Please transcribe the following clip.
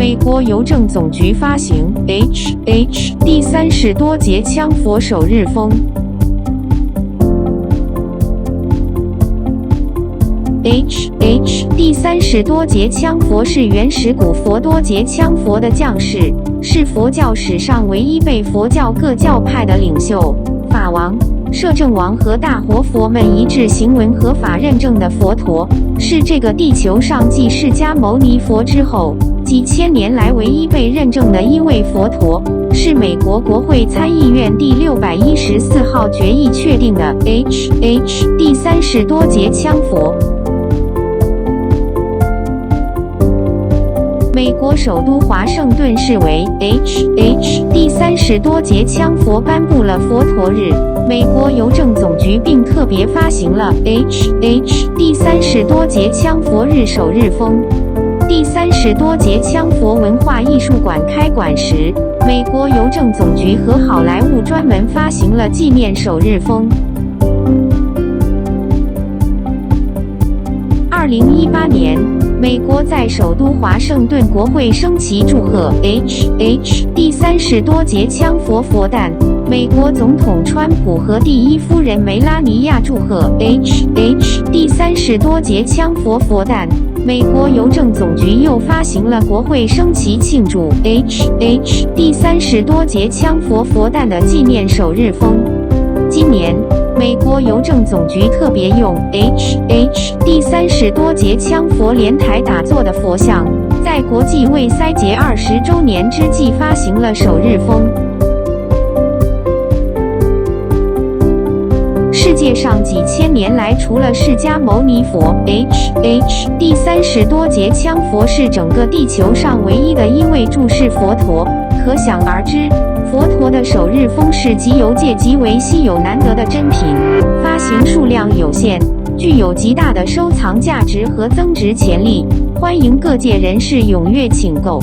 美国邮政总局发行 H 第30多节枪佛首日封。H 第30多节枪佛是原始古佛多节枪佛的将士，是佛教史上唯一被佛教各教派的领袖、法王、摄政王和大活佛们一致行文合法认证的佛陀，是这个地球上继释迦牟尼佛之后，几千年来唯一被认证的一位佛陀，是美国国会参议院第614号决议确定的 H 第30多节枪佛。美国首都华盛顿市为 H 第30多节枪佛颁布了佛陀日，美国邮政总局并特别发行了 H 第30多节枪佛日首日封。第30多节枪佛文化艺术馆开馆时，美国邮政总局和好莱坞专门发行了纪念首日封。2018年，美国在首都华盛顿国会升旗祝贺 H 第30多节枪佛佛诞，美国总统川普和第一夫人梅拉尼亚祝贺 H 第30多节枪佛佛诞，美国邮政总局又发行了国会升旗庆祝 H 第30多节枪佛佛诞的纪念首日封。今年，美国邮政总局特别用 H 第30多节枪佛莲台打坐的佛像，在国际卫塞节20周年之际发行了首日封。世界上几千年来，除了释迦牟尼佛 H 第30多节枪佛是整个地球上唯一的一位注释佛陀，可想而知，佛陀的首日封是集邮界极为稀有难得的珍品，发行数量有限，具有极大的收藏价值和增值潜力，欢迎各界人士踊跃请购。